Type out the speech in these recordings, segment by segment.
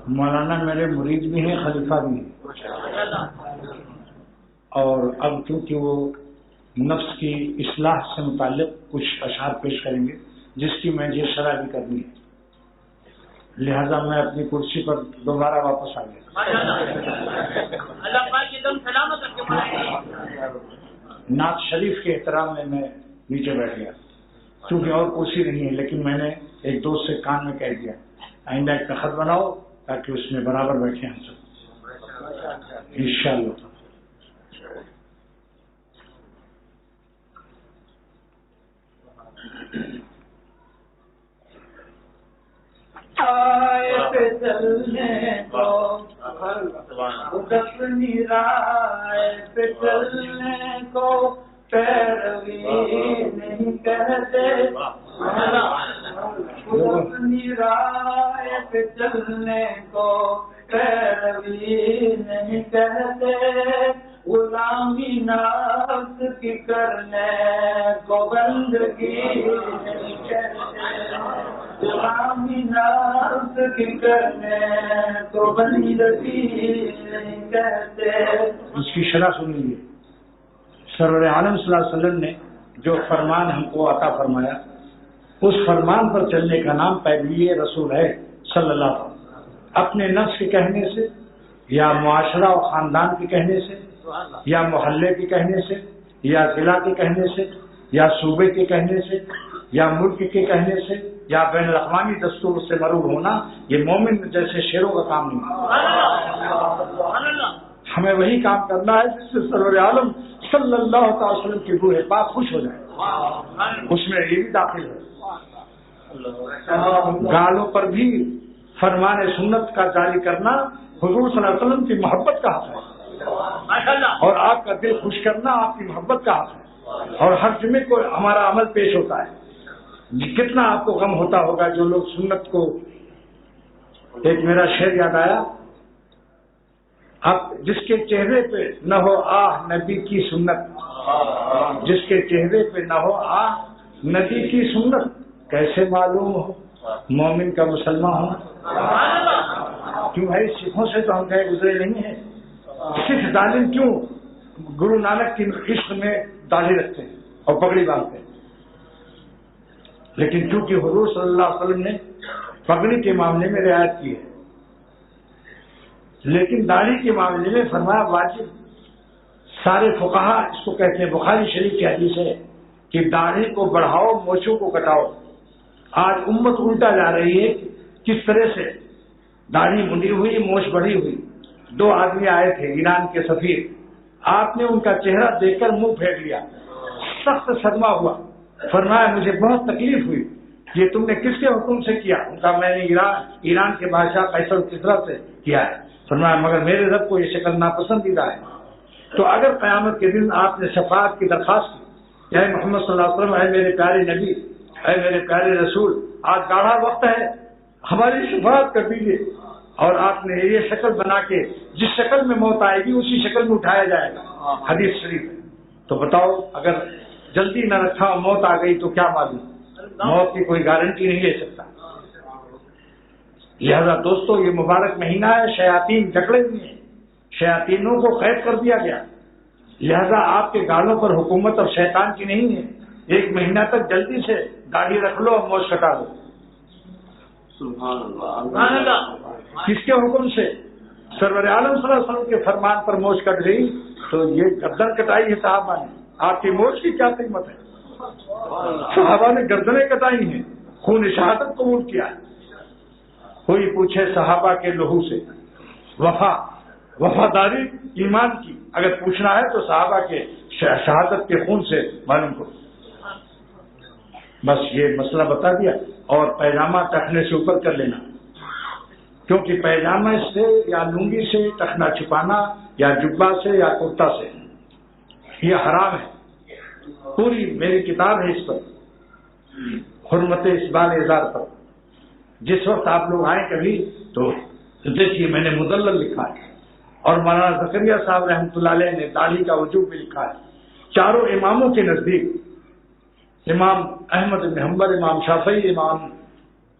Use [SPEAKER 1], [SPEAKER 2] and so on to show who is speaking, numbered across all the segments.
[SPEAKER 1] مولانا میرے مرید بھی ہیں، خلیفہ بھی ہیں، اور اب کیونکہ وہ نفس کی اصلاح سے متعلق کچھ اشعار پیش کریں گے جس کی میں یہ شرح بھی کرنی ہے، لہذا میں اپنی کرسی پر دوبارہ واپس آ گیا۔ نعت شریف کے احترام میں نیچے بیٹھ گیا کیونکہ اور کرسی نہیں ہے، لیکن میں نے ایک دوست سے کان میں کہہ دیا آئندہ ایک تخت بناؤ تاکہ اس میں برابر بیٹھے ہم سب انشاءاللہ۔
[SPEAKER 2] آئے پہ چلنے کو اپنی رائے پہ چلنے کو پیروی نہیں کہتے، اپنی رائے پہ چلنے کو پیروی نہیں کہتے، غلامی نفس کی کرنے کو بندگی نہیں کہتے، غلامی نفس کی کرنے کو بندگی نہیں کہتے۔
[SPEAKER 1] اس کی شرح سنیے۔ سرور عالم صلی اللہ علیہ وسلم نے جو فرمان ہم کو عطا فرمایا، اس فرمان پر چلنے کا نام پیروی رسول ہے صلی اللہ علیہ وسلم۔ اپنے نفس کے کہنے سے یا معاشرہ و خاندان کے کہنے سے یا محلے کے کہنے سے یا ضلع کے کہنے سے یا صوبے کے کہنے سے یا ملک کے کہنے سے یا بین الاقوامی دستور سے مرعوب ہونا، یہ مومن جیسے شیروں کا کام نہیں ہے۔ ہمیں وہی کام کرنا ہے جس سے سرور عالم صلی اللہ تعالی وسلم کی روح پاک خوش ہو جائے، اس میں یہ بھی داخل ہے۔ گالوں پر بھی فرمان سنت کا جاری کرنا حضور صلی اللہ علیہ وسلم کی محبت کا حق ہے، اور آپ کا دل خوش کرنا آپ کی محبت کا حق ہے، اور ہر جمعے کو ہمارا عمل پیش ہوتا ہے۔ کتنا آپ کو غم ہوتا ہوگا جو لوگ سنت کو، ایک میرا شعر یاد آیا، اب جس کے چہرے پہ نہ ہو آہ نبی کی سنت، جس کے چہرے پہ نہ ہو آہ نبی کی سنت، کیسے معلوم ہو مومن کا مسلمان ہونا؟ کیوں بھائی سکھوں سے تو ہم گئے گزرے نہیں ہیں، سکھ ظالم کیوں گرو نانک کی عشق میں داڑھی رکھتے ہیں اور پگڑی باندھتے ہیں، لیکن چونکہ حضور صلی اللہ علیہ وسلم نے پگڑی کے معاملے میں رعایت کی ہے، لیکن داڑھی کے معاملے میں فرمایا واجب۔ سارے فقہا اس کو کہتے ہیں، بخاری شریف کی حدیث ہے کہ داڑھی کو بڑھاؤ مونچھوں کو کٹاؤ۔ آج امت الٹا جا رہی ہے، کس طرح سے داڑھی منڈی ہوئی مونچھ بڑھی ہوئی۔ دو آدمی آئے تھے ایران کے سفیر، آپ نے ان کا چہرہ دیکھ کر منہ پھیر لیا، سخت صدمہ ہوا، فرمایا مجھے بہت تکلیف ہوئی، یہ تم نے کس کے حکم سے کیا؟ ان کا میں نے ایران کے بادشاہ قیصر کسریٰ سے کیا ہے۔ فرمایا مگر میرے رب کو یہ شکل ناپسندیدہ ہے۔ تو اگر قیامت کے دن آپ نے شفاعت کی درخواست کی، اے محمد صلی اللہ علیہ وسلم، اے میرے پیارے نبی، اے میرے پیارے رسول، آج گاڑھا وقت ہے، ہماری شفاعت کر دیجیے، اور آپ نے یہ شکل بنا کے جس شکل میں موت آئے گی اسی شکل میں اٹھایا جائے گا، حدیث شریف ہے۔ تو بتاؤ اگر جلدی نہ رکھا اور موت آ گئی تو کیا معلوم، موت کی کوئی گارنٹی نہیں لے سکتا۔ لہذا دوستو یہ مبارک مہینہ ہے، شیاطین جکڑے ہوئے ہیں، شیاطینوں کو قید کر دیا گیا، لہذا آپ کے گالوں پر حکومت اور شیطان کی نہیں ہے۔ ایک مہینہ تک جلدی سے داڑھی رکھ لو اور موچھ کٹا دو۔ کس کے حکم سے؟ سرور عالم صلی اللہ علیہ وسلم کے فرمان پر موچھ کٹ گئی تو یہ گردن کٹائی ہے صحابہ نے، آپ کی موچھ کی کیا قیمت ہے؟ صحابہ نے گردنیں کٹائی ہیں، خون شہادت قبول کیا ہے۔ کوئی پوچھے صحابہ کے لہو سے وفاداری ایمان کی، اگر پوچھنا ہے تو صحابہ کے شہادت کے خون سے معلوم کرو۔ بس یہ مسئلہ بتا دیا، اور پیجامہ ٹخنے سے اوپر کر لینا، کیونکہ پیجامہ سے یا لنگی سے ٹخنا چھپانا یا جبہ سے یا کرتا سے یہ حرام ہے۔ پوری میری کتاب ہے اس پر، حرمت اسبال ازار پر۔ جس وقت آپ لوگ آئیں کبھی تو دیکھیے میں نے مدلل لکھا ہے، اور مولانا زکریا صاحب رحمۃ اللہ علیہ نے داڑھی کا وجوب بھی لکھا ہے۔ چاروں اماموں کے نزدیک، امام احمد بن حنبل، امام شافعی، امام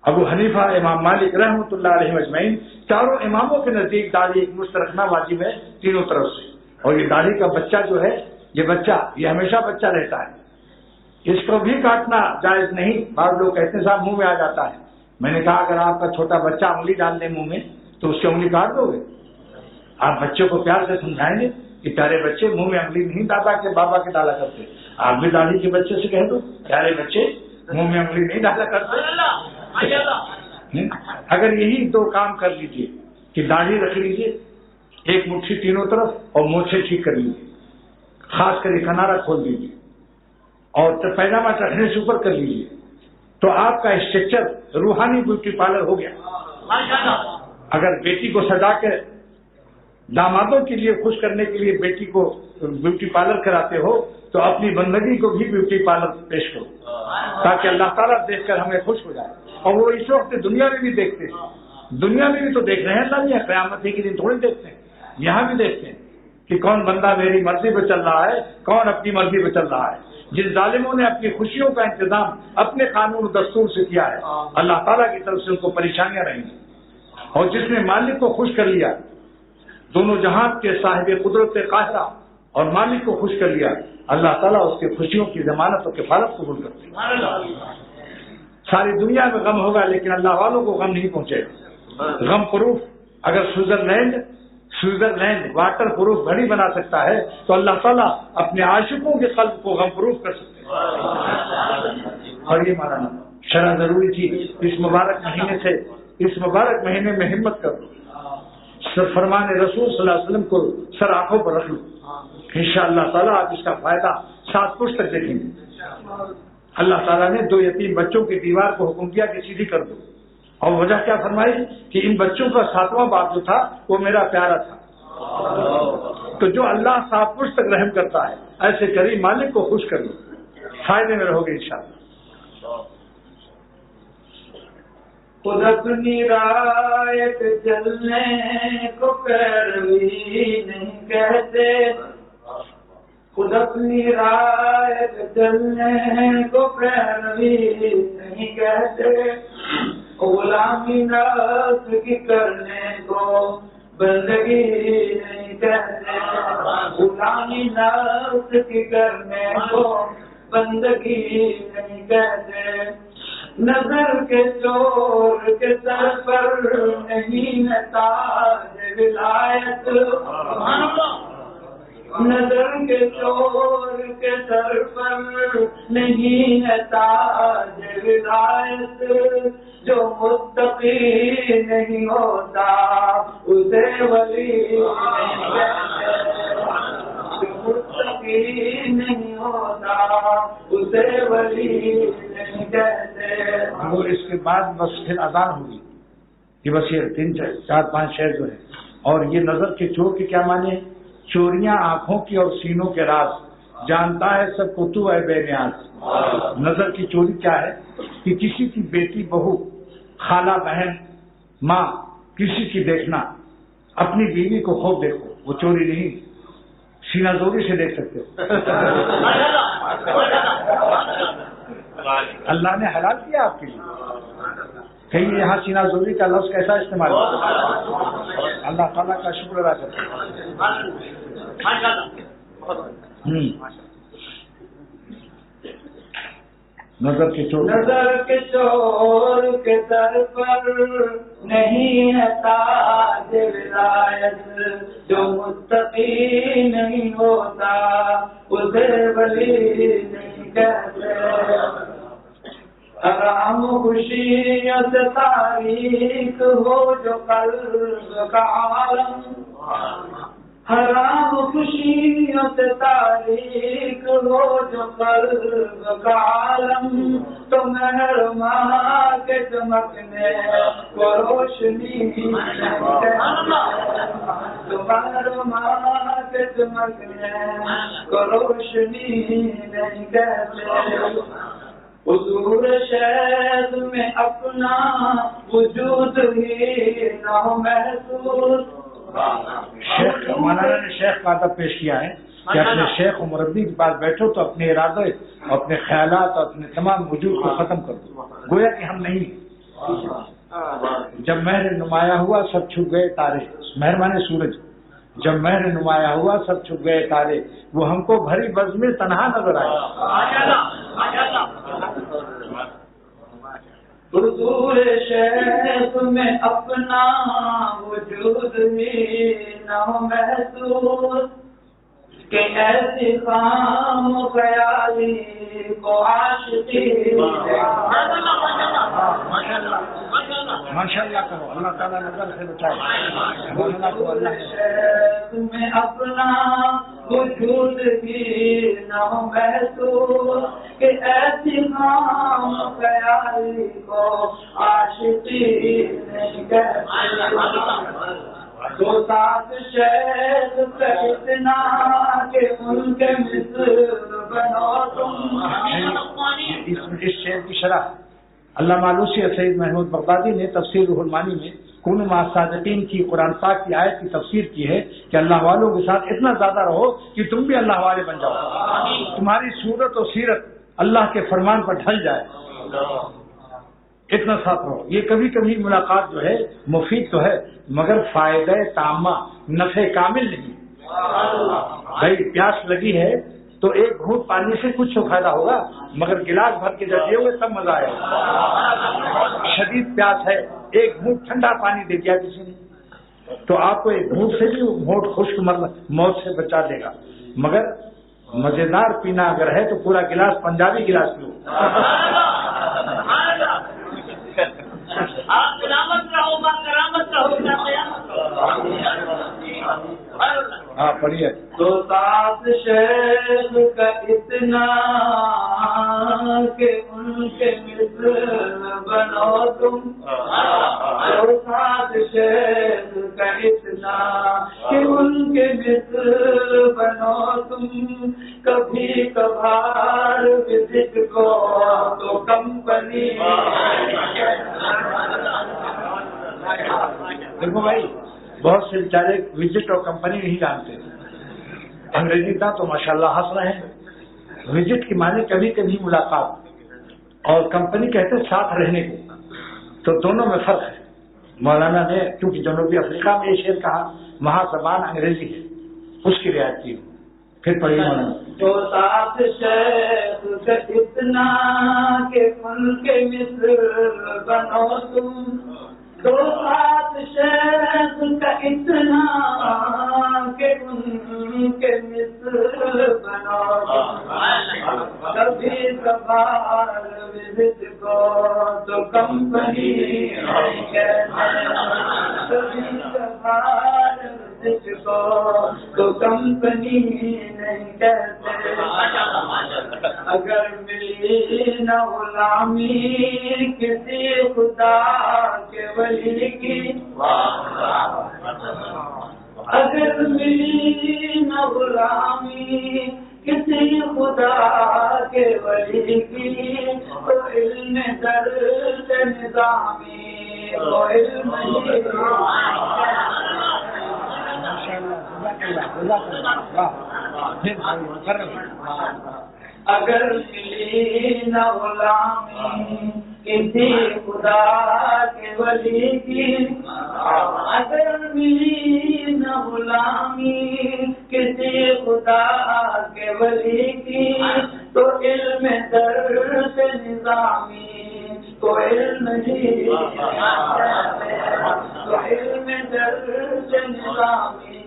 [SPEAKER 1] ابو حنیفہ، امام مالک رحمۃ اللہ علیہ اجمعین، چاروں اماموں کے نزدیک داڑھی ایک مشت رکھنا واجب ہے تینوں طرف سے. اور یہ داڑھی کا بچہ جو ہے، یہ بچہ یہ ہمیشہ بچہ رہتا ہے، اس کو بھی کاٹنا جائز نہیں. بعض لوگ کہتے ہیں صاحب منہ میں آ جاتا ہے. میں نے کہا اگر آپ کا چھوٹا بچہ انگلی ڈال دے منہ میں تو اس کی انگلی کاٹ دو گے؟ آپ بچے کو پیار سے سمجھائیں گے کہ پیارے بچے منہ میں انگلی نہیں دادا کے بابا کے ڈالا کرتے. آپ بھی داڑھی کے بچے سے کہہ دو پیارے بچے منہ میں انگلی نہیں ڈالا کرتے. اگر یہی دو کام کر لیجئے کہ داڑھی رکھ لیجئے ایک مٹھی تینوں طرف اور مونچھیں ٹھیک کر لیجیے، خاص کر کنارہ کھول دیجیے اور پیجامہ چڑھنے سے اوپر کر لیجیے، تو آپ کا اسٹرکچر روحانی بیوٹی پارلر ہو گیا. اگر بیٹی کو سجا کے دامادوں کے لیے خوش کرنے کے لیے بیٹی کو بیوٹی پارلر کراتے ہو تو اپنی بندگی کو بھی بیوٹی پارلر پیش کرو تاکہ اللہ تعالیٰ دیکھ کر ہمیں خوش ہو جائے. اور وہ اس وقت دنیا میں بھی دیکھتے ہیں، دنیا میں بھی تو دیکھ رہے ہیں اللہ نہیں، قیامت کے دن تھوڑی دیکھتے ہیں، یہاں بھی دیکھتے ہیں کہ کون بندہ میری مرضی پہ چل رہا ہے، کون اپنی مرضی پہ چل رہا ہے. جن ظالموں نے اپنی خوشیوں کا انتظام اپنے قانون و دستور سے کیا ہے، اللہ تعالیٰ کی طرف سے ان کو پریشانیاں رہیں گی. اور جس نے مالک کو خوش کر لیا، دونوں جہاں کے صاحب قدرت قاہرہ اور مالک کو خوش کر لیا، اللہ تعالیٰ اس کے خوشیوں کی ضمانت اور کفالت قبول کرتے ہیں. ساری دنیا میں غم ہوگا لیکن اللہ والوں کو غم نہیں پہنچے گا. غم پروف اگر سوئٹزرلینڈ واٹر پروف گھڑی بنا سکتا ہے تو اللہ تعالیٰ اپنے عاشقوں کے قلب کو غم پروف کر سکتے ہیں. اور یہ مانا شرح ضروری تھی اس مبارک مہینے میں ہمت کرو، فرمان رسول صلی اللہ علیہ وسلم کو سر آنکھوں پر رکھ لو، انشاءاللہ تعالیٰ آپ اس کا فائدہ 7 پشت تک دیکھیں گے. اللہ تعالیٰ نے 2 یتیم بچوں کی دیوار کو حکم دیا کہ سیدھی کر دو، اور وجہ کیا فرمائی کہ ان بچوں کا 7واں باپ جو تھا وہ میرا پیارا تھا. تو جو اللہ 7 پشت تک رحم کرتا ہے ایسے کریم مالک کو خوش کر لو، فائدے میں رہو گے انشاءاللہ.
[SPEAKER 2] خود اپنی رائے پہ چلنے کو پیروی نہیں کہتے، خود اپنی رائے پہ چلنے کو پیروی نہیں کہتے، غلامی نفس کی کرنے کو بندگی نہیں کہتے، غلامی نفس کی کرنے کو بندگی نہیں کہتے. نظر کے چور کے سر پر نہیں ہے تاج ولایت، نظر کے چور کے سر پر نہیں ہے تاج ولایت، جو متقی نہیں ہوتا اسے ولی نہیں کہتے، جو متقی نہیں ہوتا اسے ولی نہیں کہتے.
[SPEAKER 1] اور اس کے بعد بس پھر اذان ہوگی. یہ بس یہ 3 4 5 شعر جو ہے. اور یہ نظر کے چور کے کیا معنی ہے؟ چوریاں آنکھوں کی اور سینوں کے راز جانتا ہے سب کو تو اے بے نیاز. نظر کی چوری کیا ہے کہ کسی کی بیٹی بہو خالہ بہن ماں کسی کی دیکھنا، اپنی بیوی کو خوب دیکھو، وہ چوری نہیں، سینہ زوری سے دیکھ سکتے ہو. اللہ نے حلال کیا آپ کے لیے. کہیں یہاں سینہ زوری کا لفظ کیسا استعمال ہے؟ اللہ تعالیٰ کا شکر ادا کرتے ہیں. نظر کے چور
[SPEAKER 2] کے سر پر نہیں ہے تاج ولایت، جو متقی نہیں ہوتا اسے ولی نہیں کہتے. حرام خوشیوں سے تاریک ہو جو قلب کا عالم، حرام خوشیوں سے تاریک ہو جو قلب کا عالم، تو مہر ماں کے چمکنے کو روشنی نہیں کہتے، تو مہر ماں کے چمکنے کو روشنی نہیں کہتے. حضور شہد میں اپنا وجود ہی نہ ہو محسوس.
[SPEAKER 1] مولانا نے شیخ کا ادب پیش کیا ہے کہ اپنے شیخ و مربی کے پاس بیٹھو تو اپنے ارادے اور اپنے خیالات اور اپنے تمام وجود کو ختم کر دو، گویا کہ ہم نہیں. جب مہر نمایاں ہوا سب چھپ گئے تارے، مہر مانے سورج، جب مہر نمایاں ہوا سب چھپ گئے تارے، وہ ہم کو بھری بز میں تنہا نظر آئے۔
[SPEAKER 2] حضور شیخ میں اپنا وجود ہی نہ محسوس کہ ایسی خام خیالی کو عاشقی۔
[SPEAKER 1] ماشاء اللہ کرو، اللہ تعالیٰ نظر سے بچائے۔
[SPEAKER 2] شیخ میں اپنا وجود ہی نہ محسوس کہ ایسی خام خیالی کو عاشقی نہیں کہتے۔ دو ساتھ شیخ کا اتنا کہ ان کے مثل بنو تم۔
[SPEAKER 1] اس شعر کی شرح علامہ علوسی سید محمود بغدادی نے تفسیر روح المعانی میں کونوا مع الصادقین کی قرآن پاک کی آیت کی تفسیر کی ہے کہ اللہ والوں کے ساتھ اتنا زیادہ رہو کہ تم بھی اللہ والے بن جاؤ، تمہاری صورت و سیرت اللہ کے فرمان پر ڈھل جائے، اتنا ساتھ رہو۔ یہ کبھی کبھی ملاقات جو ہے مفید تو ہے مگر فائدہ تامہ نفع کامل نہیں۔ بھائی پیاس لگی ہے تو ایک گھونٹ پانی سے کچھ تو فائدہ ہوگا، مگر گلاس بھر کے جب پیو گے تب مزہ آئے گا۔ شدید پیاس ہے، ایک گھونٹ ٹھنڈا پانی دے دیا کسی نے تو آپ کو ایک گھونٹ سے بھی گھونٹ خشک موت سے بچا دے گا، مگر مزیدار پینا اگر ہے تو پورا گلاس پنجابی گلاس پیو۔ ہاں پڑھیے۔
[SPEAKER 2] تو ساتھ شیخ کا اتنا کہ ان کے مثل بنو تم۔ تو ساتھ شیخ کا اتنا کہ ان کے مثل بنو تم۔ کبھی کبھار وزٹ کو تو کمپنی۔
[SPEAKER 1] دیکھو بھائی بہت سے بیچارے وزٹ اور کمپنی نہیں جانتے، انگریزی کا تو ماشاءاللہ ہنس رہے ہیں۔ وزٹ کی معنی کبھی کبھی ملاقات اور کمپنی کہتے ہیں ساتھ رہنے کو، تو دونوں میں فرق ہے۔ مولانا نے کیونکہ جنوبی افریقہ میں یہ شعر کہا، وہاں زبان انگریزی ہے، اس کی رعایت کی۔ پھر پڑھیے مولانا۔
[SPEAKER 2] جو ساتھ شیخ کا اتنا کہ ان کے مثل بنو تم۔ دو ساتھ شیخ کا اتنا کہ ان کے مثل بنو تم۔ کبھی کبھار وزٹ کو تو کمپنی نہیں کہتے۔ کبھی کبھار وزٹ کو تو کمپنی نہیں کہتے۔ اگر ملی نہ غلامی کسی خدا کے ولی کی، اگر ملی نہ غلامی کسی خدا کے ولی کی، تو علم درس نظامی تو علم اگر ملی نہ غلامی کسی خدا کے ولی کی، اگر ملی نہ غلامی کسی خدا کے ولی کی، تو علم درس نظامی تو علم ہی تو علم درس نظامی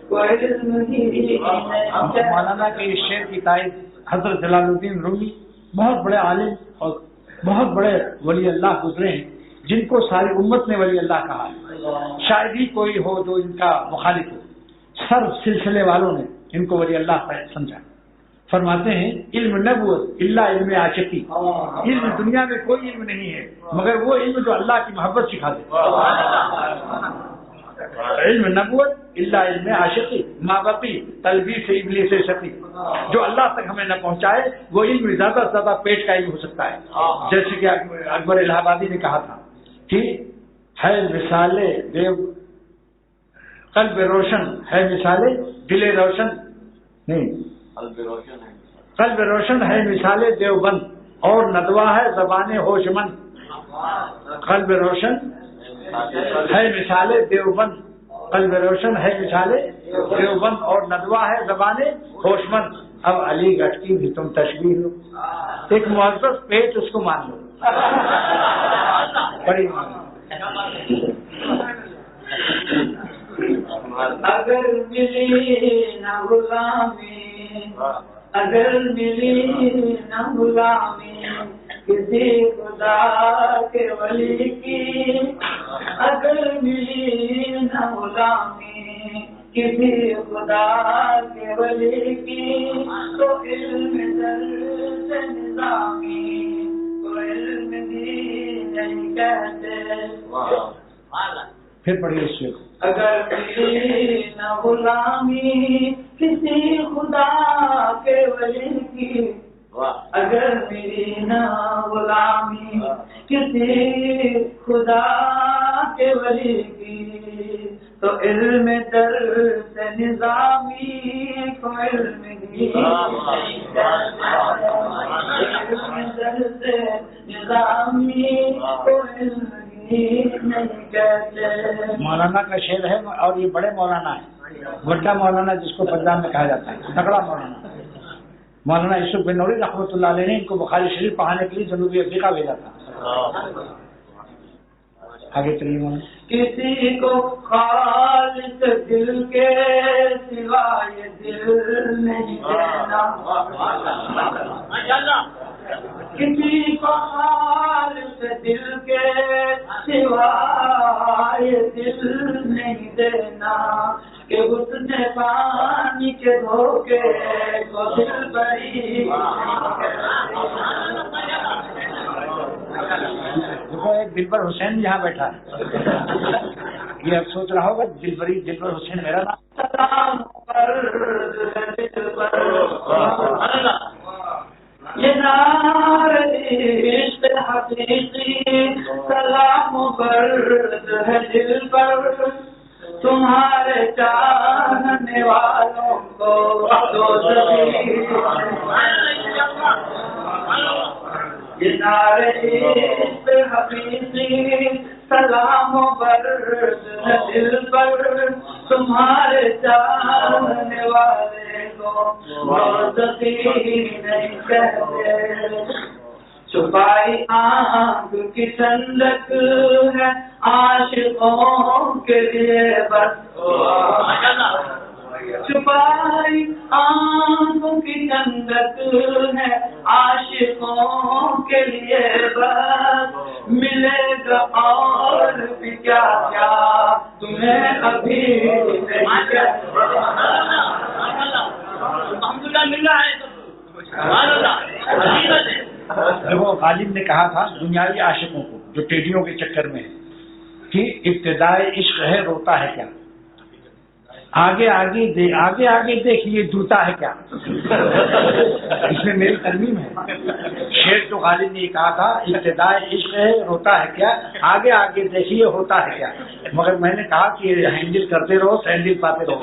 [SPEAKER 2] تو علم ہی۔
[SPEAKER 1] مولانا کے اس شعر کی تائید حضرت جلال الدین رومی بہت بڑے عالم اور بہت بڑے ولی اللہ گزرے ہیں، جن کو ساری امت نے ولی اللہ کہا ہے، شاید ہی کوئی ہو جو ان کا مخالف ہو۔ سر سلسلے والوں نے ان کو ولی اللہ سمجھا۔ فرماتے ہیں علم نبوت الا علم عاشقی، علم دنیا میں کوئی علم نہیں ہے مگر وہ علم جو اللہ کی محبت سکھا دے۔ علم نبوت الا علم عاشقی ما بقی تلبیس ابلیس شقی، جو اللہ تک ہمیں نہ پہنچائے وہ علم زیادہ سے زیادہ پیٹ کا علم ہو سکتا ہے۔ جیسے کہ اکبر الہ آبادی نے کہا تھا کہ ہے مثال دیو قلب روشن، ہے مثال دل روشن نہیں، قلب روشن ہے مثال دیوبند، اور ندوہ ہے زبان ہوش مند۔ قلب روشن ہے مثال دیوبند، قلب روشن ہے مثال دیوبند، اور ندوہ ہے زبان ہوشمند، اب علی گڑھ کی بھی تم تشبیہ ہو، ایک معزز پیٹ اس کو مان لو، بڑی
[SPEAKER 2] اگر ملی نہ غلامی، اگر ملی نہ غلامی کسی خدا کے ولی کی، اگر ملی نہ غلامی کسی خدا کے ولی کی، تو علم درس نظامی تو علم بھی نہیں کہتے۔
[SPEAKER 1] پھر پڑھیے اس سے،
[SPEAKER 2] اگر ملی نہ غلامی کسی خدا کے ولی کی، اگر میری نہ غلامی کسی خدا کے ولی کی، تو علم درس نظامی کو علم ہی، علم درس نظامی کو علم ہی نہیں کہتے۔
[SPEAKER 1] مولانا کا شعر ہے، اور یہ بڑے مولانا ہے، بڑا مولانا جس کو پنجاب میں کہا جاتا ہے، تگڑا مولانا، مولانا یوسف بن نوری رحمۃ اللہ علیہ نے ان کو بخاری شریف پڑھانے کے لیے جنوبی افریقہ بھیجا تھا۔ آگے چلیے مولانا۔
[SPEAKER 2] کسی کو خالص دل کے سوائے دل نہیں دینا، کسی کو خالص دل کے سوائے دل نہیں دینا، کہ اس نے پانی کے دھوکے کو دل بری۔
[SPEAKER 1] دیکھو ایک دلبر حسین یہاں بیٹھا ہے، یہ اب سوچ رہا ہوگا دلبر حسین میرا نام،
[SPEAKER 2] سلام پر دل پر یہ نار عشق حقیقی، سلام برد ہے دل پر، تمہارے چاہنے والوں کو دوزخی، یہ نار عشق حقیقی، سلام برد ہے دل پر، تمہارے چاہنے والے کو دوزخی نہیں کہتے۔ چھپائی آنکھ کی ٹھنڈک ہے عاشقوں کے لیے بس، چھپائی آنکھوں کی ٹھنڈک ہے عاشقوں کے لیے بس، ملے گا اور بھی کیا کیا تمہیں ابھی نہیں کہتے۔ الحمدللہ مل رہا ہے
[SPEAKER 1] دیکھو غالب نے کہا تھا دنیاوی عاشقوں کو جو ٹیڈیوں کے چکر میں ہے کہ ابتدائے عشق ہے روتا ہے کیا، آگے آگے دیکھیے جوتا ہے کیا، اس میں میری ترمیم ہے، شعر تو غالب نے یہ کہا تھا ابتدائے عشق ہے روتا ہے کیا، آگے آگے دیکھیے ہوتا ہے کیا، مگر میں نے کہا کہ ہینڈل کرتے رہو سینڈل پاتے رہو۔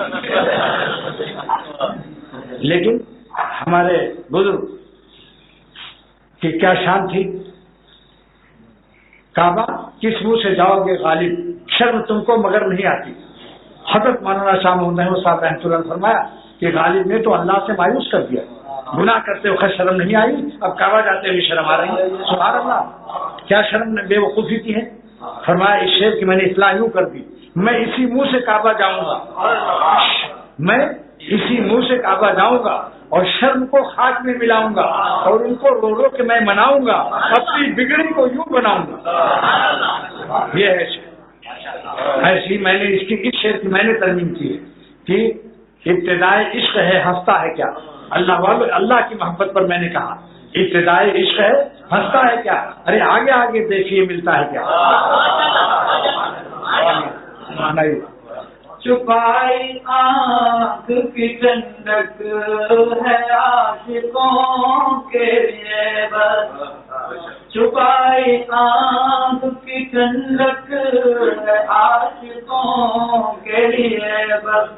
[SPEAKER 1] لیکن ہمارے بزرگ کہ کیا شان تھی، کعبہ کس منہ سے جاؤ گے غالب، شرم تم کو مگر نہیں آتی۔ حضرت مولانا شاہ محمد احمد صاحب رحمۃ اللہ نے فرمایا کہ غالب نے تو اللہ سے مایوس کر دیا، گناہ کرتے وقت شرم نہیں آئی، اب کعبہ جاتے ہوئے شرم آ رہی ہے۔ سبحان اللہ، کیا شرم بے وقوفی کی ہے۔ فرمایا اس شعر کی میں نے اصلاح یوں کر دی، میں اسی منہ سے کعبہ جاؤں گا، میں اسی منہ سے کعبہ جاؤں گا اور شرم کو خاک میں ملاؤں گا اور ان کو رو رو کے میں مناؤں گا، اپنی بگڑی کو یوں بناؤں گا۔ یہ ہے ایسی میں نے اس شعر کی میں نے ترمیم کی ہے کہ ابتدائے عشق ہے ہنستا ہے کیا، اللہ والو اللہ کی محبت پر میں نے کہا ابتدائے عشق ہے ہنستا ہے کیا، ارے آگے آگے دیکھیے ملتا ہے کیا۔
[SPEAKER 2] چھپائی آنکھ کی ٹھنڈک ہے عاشقوں کے لیے بس، چھپائی آنکھ کی ٹھنڈک ہے عاشقوں کے لیے بس،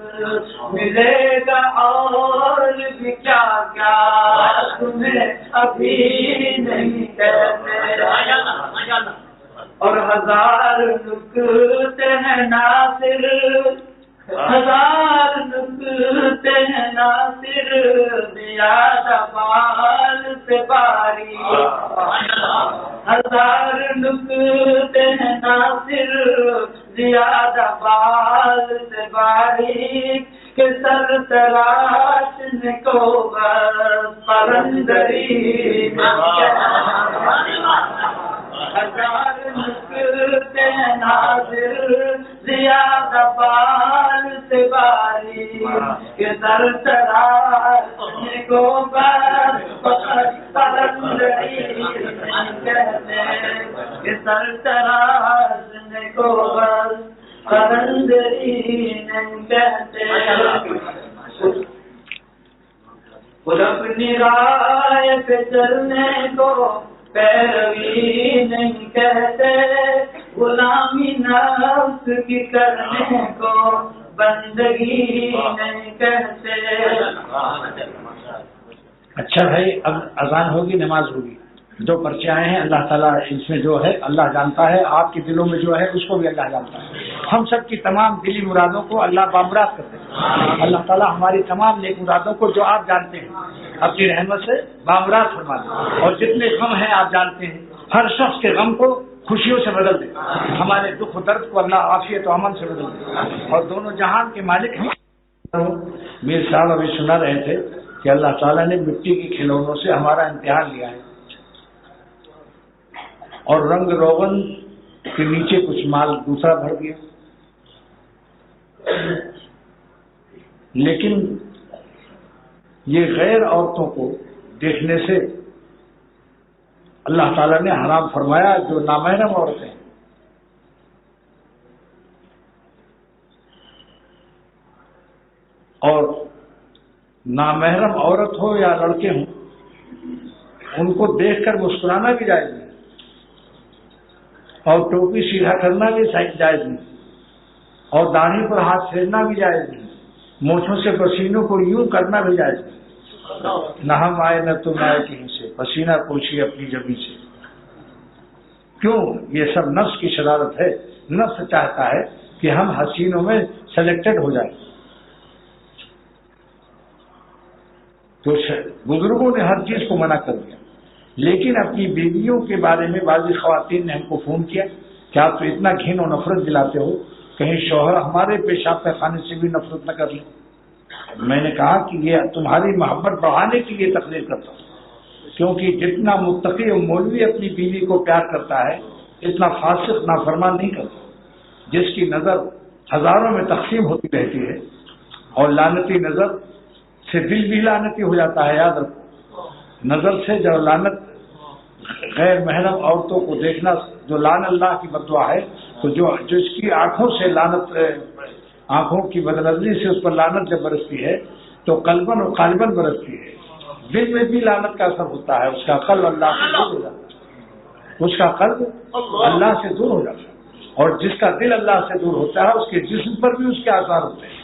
[SPEAKER 2] ملے گا اور بھی کیا کیا تمہیں ابھی نہیں کہتے۔ اور ہزار نکتے ہیں ناصر، ہزار نکتے ہیں ناصر، زیادہ بال سے باری، ہزار نکتے ہیں ناصر، زیادہ بال سے باریک، کہ سر تراشنے کو بس پرندری ہزار نکتے ہیں ناصر، زیادہ بال سے باریک، کہ سر تراشنے کو بس پرندری کہتے، کہ سر تراشنے کو بس پرندری نہیں کہتے، خود اپنی رائے پہ چلنے کو پیروی نہیں کہتے، غلامی نفس کی کرنے کو بندگی نہیں کہتے۔
[SPEAKER 1] اچھا بھائی، اب اذان ہوگی، نماز ہوگی، جو پرچے آئے ہیں اللہ تعالیٰ اس میں جو ہے اللہ جانتا ہے، آپ کے دلوں میں جو ہے اس کو بھی اللہ جانتا ہے۔ ہم سب کی تمام دلی مرادوں کو اللہ بامراد کر دے، اللہ تعالیٰ ہماری تمام نیک مرادوں کو جو آپ جانتے ہیں اپنی رحمت سے بامراد فرما دیں، اور جتنے غم ہیں آپ جانتے ہیں، ہر شخص کے غم کو خوشیوں سے بدل دیں، ہمارے دکھ و درد کو اللہ عافیت و امن سے بدل دیں، اور دونوں جہان کے مالک ہیں۔ میر صاحب ابھی سنا رہے تھے کہ اللہ تعالیٰ نے مٹی کے کھلونوں سے ہمارا امتحان لیا ہے، اور رنگ روغن کے نیچے کچھ مال دوسرا بھر دیا، لیکن یہ غیر عورتوں کو دیکھنے سے اللہ تعالیٰ نے حرام فرمایا، جو نامحرم عورتیں ہیں۔ اور نامحرم عورت ہو یا لڑکے ہوں، ان کو دیکھ کر مسکرانا بھی جائز نہیں، اور ٹوپی سیدھا کرنا بھی جائز نہیں، اور داڑھی پر ہاتھ پھیرنا بھی جائز نہیں، مونچھوں سے پسینوں کو یوں کرنا بھی جائز نہیں، نہ ہم آئے نہ تم آئے کہیں سے، پسینہ پوچھی اپنی جبھی سے۔ کیوں؟ یہ سب نفس کی شرارت ہے، نفس چاہتا ہے کہ ہم حسینوں میں سلیکٹڈ ہو جائیں۔ تو بزرگوں نے ہر چیز کو منع کر دیا، لیکن اپنی بیویوں کے بارے میں بعض خواتین نے ہم کو فون کیا کہ آپ تو اتنا گھن و نفرت دلاتے ہو، کہیں شوہر ہمارے پیشاب پیخانے سے بھی نفرت نہ کر لیں۔ میں نے کہا کہ یہ تمہاری محبت بڑھانے کے لیے تقریر کرتا ہوں، کیونکہ جتنا متقی و مولوی اپنی بیوی کو پیار کرتا ہے، اتنا فاسق نافرمان نہیں کرتا، جس کی نظر ہزاروں میں تقسیم ہوتی رہتی ہے، اور لعنتی نظر سے دل بھی لعنتی ہو جاتا ہے۔ یاد رکھو، نظر سے جو لعنت، غیر محرم عورتوں کو دیکھنا جو لعن اللہ کی بددعا ہے، تو جو اس کی آنکھوں سے لعنت، آنکھوں کی بدنظری سے اس پر لعنت جب برستی ہے تو قلباً و قالباً برستی ہے، دل میں بھی لعنت کا اثر ہوتا ہے، اس کا قلب اللہ سے دور ہو جاتا ہے، اس کا قلب اللہ سے دور ہو جاتا ہے، اور جس کا دل اللہ سے دور ہوتا ہے اس کے جسم پر بھی اس کے آثار ہوتے ہیں۔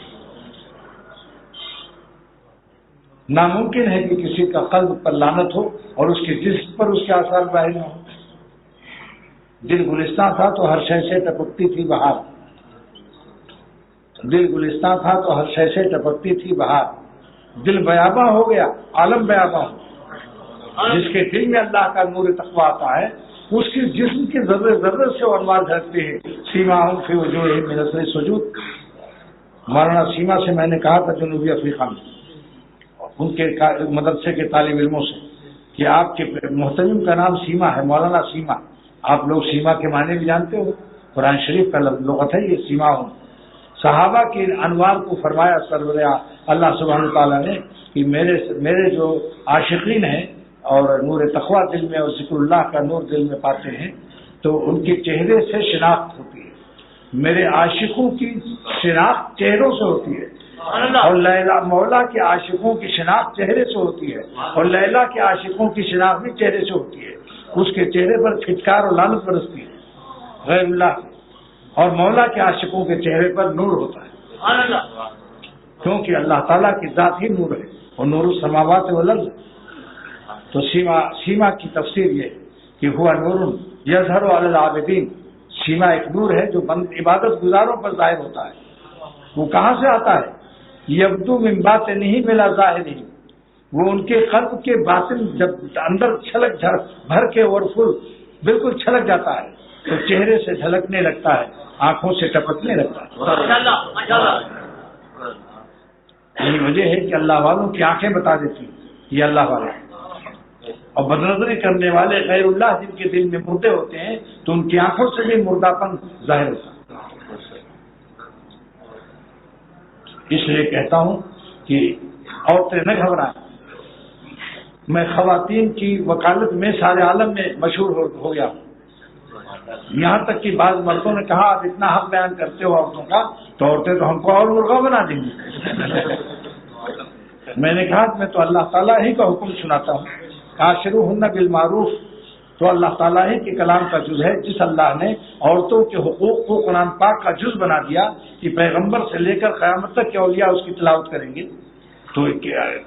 [SPEAKER 1] ناممکن ہے کہ کسی کا قلب پر لعنت ہو اور اس کے جسم پر اس کے آثار ظاہر نہ ہو۔ دل گلستان تھا تو ہر شے سے ٹپکتی تھی بہار، دل گلستان تھا تو ہر شے سے ٹپکتی تھی بہار، دل بیاباں ہو گیا عالم بیاباں ہو۔ جس کے دل میں اللہ کا نور تقویٰ آتا ہے، اس کی جسم کے ذرے ذرے سے انوار جھلکتے ہیں۔ سیماہم فی وجوہہم من اثر السجود، مولانا سیما سے میں نے کہا تھا جنوبی افریقہ میں، ان کے مدرسے کے طالب علموں سے، کہ آپ کے محتمم کا نام سیما ہے، مولانا سیما۔ آپ لوگ سیما کے معنی بھی جانتے ہو، قرآن شریف کا لغت ہے یہ سیما ہوں۔ صحابہ کے انوار کو فرمایا سرور اللہ سبحانہ تعالیٰ نے کہ میرے جو عاشقین ہیں اور نور تقویٰ دل میں اور ذکر اللہ کا نور دل میں پاتے ہیں، تو ان کے چہرے سے شناخت ہوتی ہے، میرے عاشقوں کی شناخت چہروں سے ہوتی ہے، اور لیلا مولا کے عاشقوں کی شناخت چہرے سے ہوتی ہے، اور لیلا کے عاشقوں کی شناخت بھی چہرے سے ہوتی ہے۔ اس کے چہرے پر پھٹکار اور لعنت برستی ہے غیر اللہ کی، اور مولا کے عاشقوں کے چہرے پر نور ہوتا ہے، کیونکہ اللہ تعالیٰ کی ذات ہی نور ہے، اور نور السماوات والارض۔ تو سیما کی تفسیر یہ کہ ہوا نور یظہر علی العابدین، سیما ایک نور ہے جو عبادت گزاروں پر ظاہر ہوتا ہے. وہ کہاں سے آتا ہے؟ یبدو من باطن نہیں ملا ظاہر نہیں. وہ ان کے قلب کے باطن جب اندر چھلک بھر کے اور فل بالکل چھلک جاتا ہے تو چہرے سے جھلکنے لگتا ہے, آنکھوں سے ٹپکنے لگتا ہے. یہی وجہ ہے کہ اللہ والوں کی آنکھیں بتا دیتی یہ اللہ والے, اور بدنظری کرنے والے غیر اللہ جن کے دل میں مردے ہوتے ہیں تو ان کی آنکھوں سے بھی مردہ پن ظاہر ہوتا ہے. اس لیے کہتا ہوں کہ عورتیں نہ گھبرائیں. میں خواتین کی وکالت میں سارے عالم میں مشہور ہو گیا ہوں. یہاں تک کہ بعض مردوں نے کہا آپ اتنا حق بیان کرتے ہو عورتوں کا تو عورتیں تو ہم کو اور مرغا بنا دیں گی. میں نے کہا میں تو اللہ تعالیٰ ہی کا حکم سناتا ہوں, عاشروہن بالمعروف, تو اللہ تعالیٰ ہی کے کلام کا جز ہے. جس اللہ نے عورتوں کے حقوق کو قرآن پاک کا جز بنا دیا کہ پیغمبر سے لے کر قیامت تک کے اولیاء اس کی تلاوت کریں گے, تو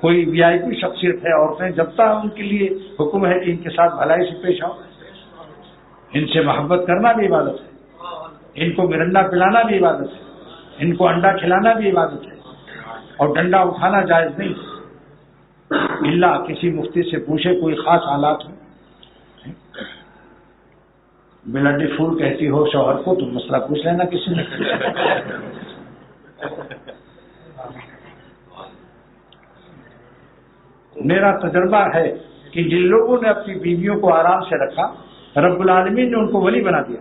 [SPEAKER 1] کوئی وی آئی پی شخصیت ہے عورتیں جب تک ان کے لیے حکم ہے کہ ان کے ساتھ بھلائی سے پیش آؤ. ان سے محبت کرنا بھی عبادت ہے, ان کو مرنڈا پلانا بھی عبادت ہے, ان کو انڈا کھلانا بھی عبادت ہے, اور ڈنڈا اٹھانا جائز نہیں الا کسی مفتی سے پوچھے کوئی خاص حالات ہو. بلڈی پھول کہتی ہو شوہر کو تو مسئلہ پوچھ لینا کسی نے. میرا تجربہ ہے کہ جن لوگوں نے اپنی بیویوں کو آرام سے رکھا رب العالمین نے ان کو ولی بنا دیا.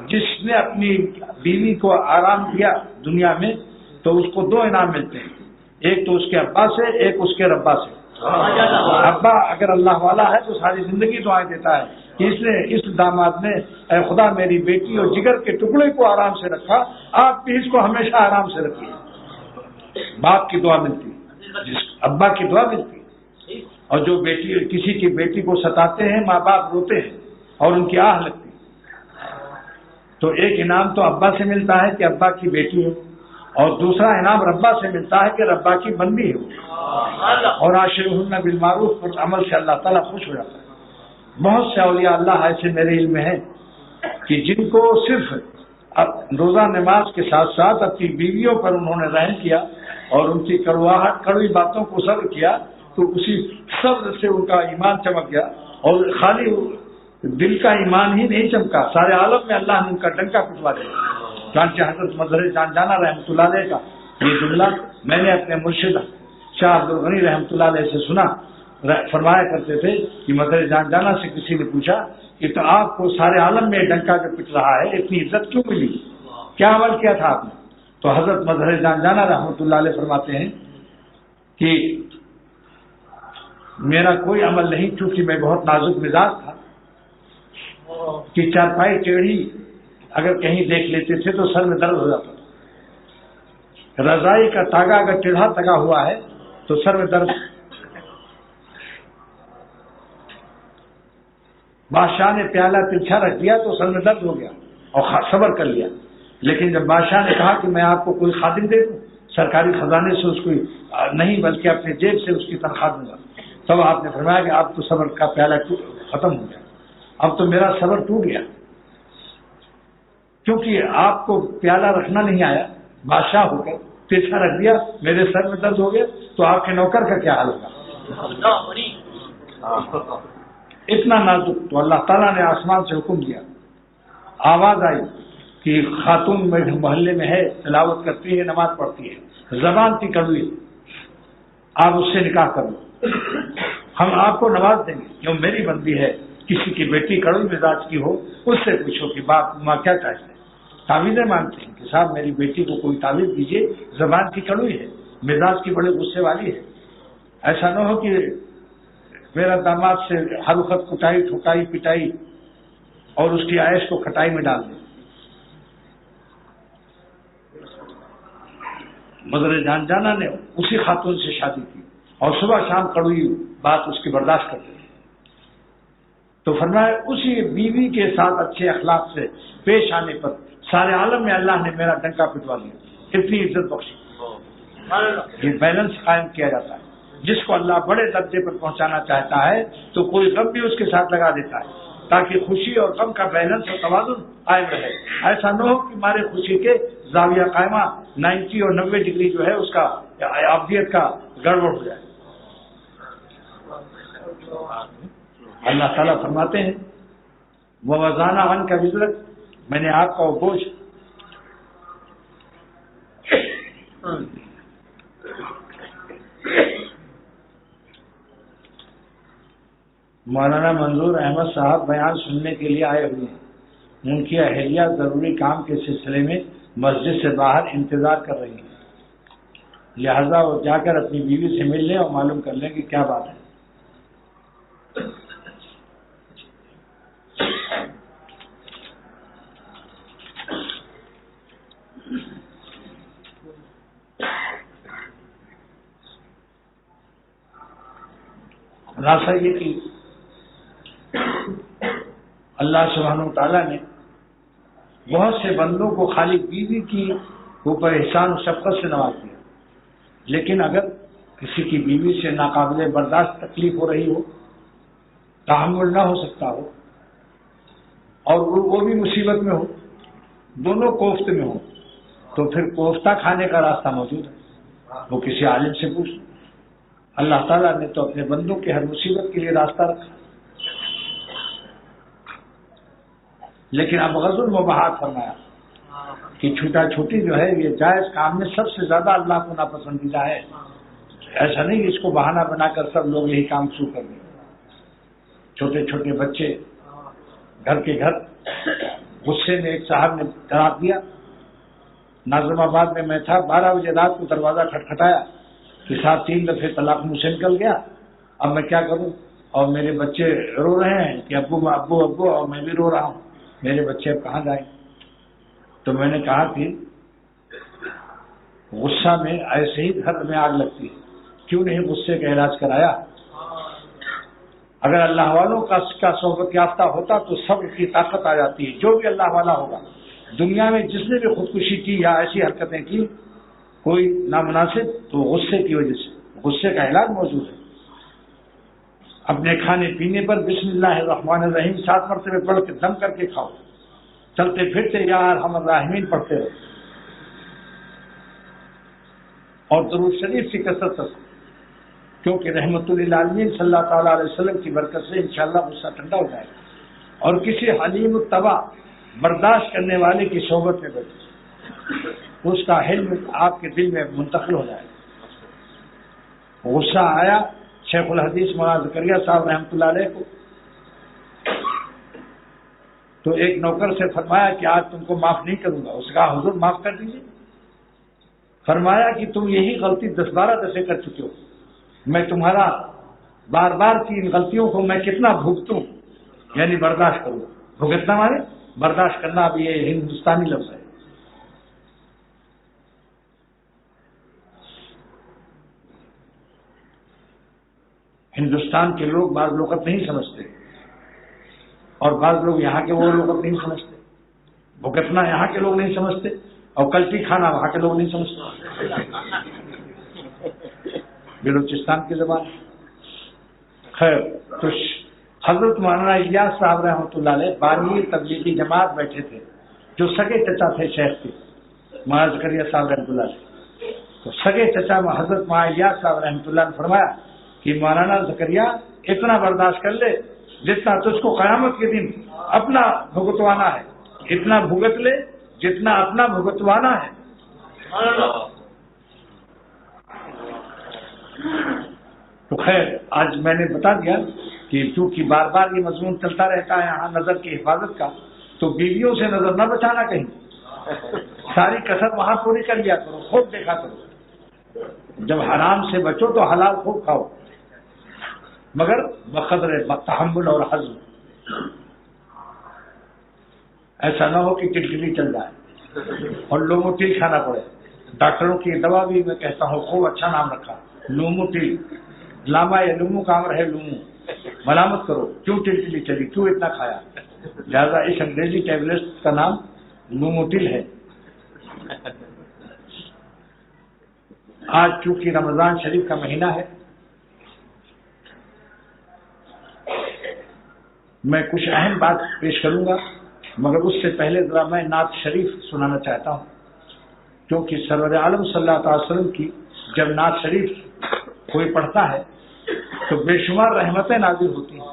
[SPEAKER 1] جس نے اپنی بیوی کو آرام دیا دنیا میں تو اس کو دو انعام ملتے ہیں, ایک تو اس کے ابا سے, ایک اس کے ربا سے. ابا اگر اللہ والا ہے تو ساری زندگی دعائیں دیتا ہے کہ اس داماد نے اے خدا میری بیٹی اور جگر کے ٹکڑے کو آرام سے رکھا, آپ بھی اس کو ہمیشہ آرام سے رکھیے. باپ کی دعا ملتی, ابا کی دعا ملتی. اور جو بیٹی کسی کی بیٹی کو ستاتے ہیں ماں باپ روتے ہیں اور ان کی آہ لگتی, تو ایک انعام تو ابا سے ملتا ہے کہ ابا کی بیٹی ہو, اور دوسرا انعام ربا سے ملتا ہے کہ ربا کی بندی ہو. اور عاشروہن بالمعروف پر عمل سے اللہ تعالیٰ خوش ہو جاتا ہے. بہت سے اولیاء اللہ ایسے میرے علم میں ہیں کہ جن کو صرف روزہ نماز کے ساتھ ساتھ اپنی بیویوں پر انہوں نے رحم کیا اور ان کی کڑوی باتوں کو صبر کیا تو اسی صبر سے ان کا ایمان چمک گیا. اور خالی دل کا ایمان ہی نہیں چمکا, سارے عالم میں اللہ نے ان کا ڈنکا پٹوا دیا. چانچہ حضرت مظہر جان جانا رحمۃ اللہ علیہ کا یہ جملہ میں نے اپنے مرشد شاہ عبد الغنی رحمۃ اللہ علیہ سے سنا. فرمایا کرتے تھے کہ مظہر جان جانا سے کسی نے پوچھا کہ تو آپ کو سارے عالم میں ڈنکا جو پٹ رہا ہے اتنی عزت کیوں ملی, کیا عمل کیا تھا آپ نے؟ تو حضرت مظہر جان جانا رحمۃ اللہ علیہ فرماتے ہیں کہ میرا کوئی عمل نہیں, چونکہ میں بہت نازک مزاج تھا کہ چارپائی ٹیڑھی اگر کہیں دیکھ لیتے تھے تو سر میں درد ہو جاتا تھا. رضائی کا تاگا اگر ٹیڑھا تگا ہوا ہے تو سر میں درد. بادشاہ نے پیالہ ترچھا رکھ دیا تو سر میں درد ہو گیا اور صبر کر لیا. لیکن جب بادشاہ نے کہا کہ میں آپ کو کوئی خادم دے دوں, سرکاری خزانے سے اس کو نہیں بلکہ اپنے جیب سے اس کی تنخواہ دوں گا, تب آپ نے فرمایا کہ آپ تو صبر کا پیالہ ختم ہو گیا. اب تو میرا صبر ٹوٹ گیا کیونکہ آپ کو پیالہ رکھنا نہیں آیا, بادشاہ ہو کر ترچھا رکھ دیا, میرے سر میں درد ہو گیا, تو آپ کے نوکر کا کیا حال ہوگا؟ اتنا نازک. تو اللہ تعالیٰ نے آسمان سے حکم دیا, آواز آئی کہ خاتون محلے میں ہے, تلاوت کرتی ہے, نماز پڑھتی ہے, زبان کی کڑوی, آپ اس سے نکاح کر لو, ہم آپ کو نواز دیں گے. جو میری بندی ہے, کسی کی بیٹی کڑوی مزاج کی ہو اس سے پوچھو کہ باپ ماں کیا چاہتے ہیں. تعویذیں مانگتے ہیں کہ صاحب میری بیٹی کو کوئی تعویذ دیجیے, زبان کی کڑوی ہے, مزاج کی بڑے غصے والی ہے. ایسا نہ ہو کہ میرا داماد سے ہر وقت کٹائی ٹھکائی پٹائی اور اس کی عائش کو کھٹائی میں ڈال دے. مظہر جان جانا نے اسی خاتون سے شادی کی اور صبح شام کڑوی بات اس کی برداشت کرتے تھے. تو فرمایا اسی بیوی کے ساتھ اچھے اخلاق سے پیش آنے پر سارے عالم میں اللہ نے میرا ڈنکا پٹوا لیا, اتنی عزت بخشی. یہ بیلنس قائم کیا جاتا ہے. جس کو اللہ بڑے درجے پر پہنچانا چاہتا ہے تو کوئی غم بھی اس کے ساتھ لگا دیتا ہے, تاکہ خوشی اور غم کا بیلنس اور توازن قائم رہے. ایسا نہ ہو کہ ہمارے خوشی کے زاویہ قائمہ 90 اور 90 ڈگری جو ہے اس کا افضیت کا گڑبڑ ہو جائے. اللہ تعالیٰ فرماتے ہیں وَوَضَعْنَا عَنْكَ وِزْرَكَ، میں نے آپ کا وہ بوجھ مولانا منظور احمد صاحب بیان سننے کے لیے آئے ہوئے ہیں. ان کی اہلیہ ضروری کام کے سلسلے میں مسجد سے باہر انتظار کر رہی ہیں، لہذا وہ جا کر اپنی بیوی سے مل لیں اور معلوم کر لیں کہ کیا بات ہے. خلاصہ یہ کہ اللہ سبحانہ و تعالیٰ نے بہت سے بندوں کو خالی بیوی کی اوپر احسان و شفقت سے نواز دیا، لیکن اگر کسی کی بیوی سے ناقابل برداشت تکلیف ہو رہی ہو، تحمل نہ ہو سکتا ہو، اور وہ بھی مصیبت میں ہو، دونوں کوفت میں ہو، تو پھر کوفتہ کھانے کا راستہ موجود ہے. وہ کسی عالم سے پوچھ. اللہ تعالیٰ نے تو اپنے بندوں کے ہر مصیبت کے لیے راستہ رکھا. لیکن اب غض المباحات فرمایا کہ چھوٹا چھوٹی جو ہے یہ جائز کام میں سب سے زیادہ اللہ کو ناپسندیدہ ہے. ایسا نہیں کہ اس کو بہانہ بنا کر سب لوگ یہی کام شروع کر دیں. چھوٹے چھوٹے بچے گھر کے گھر. غصے میں ایک صاحب نے طلاق دیا. ناظم آباد میں میں تھا، 12 بجے رات کو دروازہ کھٹکھٹایا کہ صاحب 3 دفعے طلاق منہ سے نکل گیا، اب میں کیا کروں؟ اور میرے بچے رو رہے ہیں کہ ابو ابو ابو، اور میں بھی رو رہا ہوں، میرے بچے اب کہاں جائیں؟ تو میں نے کہا کہ غصہ میں ایسے ہی گھر میں آگ لگتی ہے، کیوں نہیں غصے کا علاج کرایا؟ اگر اللہ والوں کا صحبت یافتہ ہوتا تو صبر کی طاقت آ جاتی ہے. جو بھی اللہ والا ہوگا دنیا میں جس نے بھی خودکشی کی یا ایسی حرکتیں کی کوئی نامناسب، تو غصے کی وجہ سے. غصے کا علاج موجود ہے. اپنے کھانے پینے پر بسم اللہ الرحمن الرحیم 7 مرتبہ پڑھ کے دم کر کے کھاؤ. چلتے پھرتے یا ارحم الراحمین پڑھتے رہو، اور درود شریف کی کثرت کرو، کیونکہ رحمت للعالمین صلی اللہ تعالیٰ علیہ وسلم کی برکت سے انشاءاللہ غصہ ٹھنڈا ہو جائے گا. اور کسی حلیم الطبع برداشت کرنے والے کی صحبت میں بیٹھے، اس کا حلم آپ کے دل میں منتقل ہو جائے گا. غصہ آیا شیخ الحدیث مولانا زکریا صاحب رحمۃ اللہ علیہ کو، تو ایک نوکر سے فرمایا کہ آج تم کو معاف نہیں کروں گا. اس کا حضور معاف کر دیجیے. فرمایا کہ تم یہی غلطی 10-12 دفعے کر چکے ہو، میں تمہارا بار بار کی ان غلطیوں کو میں کتنا بھگتوں، یعنی برداشت کروں. بھگتنا مانے برداشت کرنا. اب یہ ہندوستانی لفظ ہے. ہندوستان کے لوگ بعض لغت نہیں سمجھتے، اور بعض لوگ یہاں کے وہ لغت نہیں سمجھتے. بھگتنا یہاں کے لوگ نہیں سمجھتے، اور کلٹی کھانا وہاں کے لوگ نہیں سمجھتے. بلوچستان کی زبان. خیر، تو حضرت مولانا الیاس صاحب رحمۃ اللہ علیہ بانی تبلیغی جماعت بیٹھے تھے، جو سگے چچا تھے شیخ کے مولانا زکریا صاحب رحمۃ اللہ علیہ. تو سگے چچا حضرت مولانا الیاس صاحب رحمۃ اللہ نے فرمایا کہ مولانا زکریا اتنا برداشت کر لے جتنا تجھ کو قیامت کے دن اپنا بھگتوانا ہے. اتنا بھگت لے جتنا اپنا بھگتوانا ہے. تو خیر، آج میں نے بتا دیا کہ چونکہ بار بار یہ مضمون چلتا رہتا ہے یہاں نظر کی حفاظت کا، تو بیویوں سے نظر نہ بچانا کہیں. ساری کثر وہاں پوری کر لیا کرو، خوب دیکھا کرو. جب حرام سے بچو تو حلال خوب کھاؤ، مگر بقدر تحمل اور حزم. ایسا نہ ہو کہ ٹلٹلی چل جائے اور لوموٹیل کھانا پڑے. ڈاکٹروں کی دوا بھی میں کہتا ہوں خوب اچھا نام رکھا، لوموٹیل. لاما یا لومو کام رہے لومو. ملامت کرو کیوں ٹلٹلی چلی، کیوں اتنا کھایا. لہٰذا اس انگریزی ٹیبلٹ کا نام لوموٹیل ہے. آج چونکہ رمضان شریف کا مہینہ ہے، میں کچھ اہم بات پیش کروں گا، مگر اس سے پہلے ذرا میں نعت شریف سنانا چاہتا ہوں، کیونکہ سرور عالم صلی اللہ علیہ وسلم کی جب نعت شریف کوئی پڑھتا ہے تو بے شمار رحمتیں نازل ہوتی ہیں۔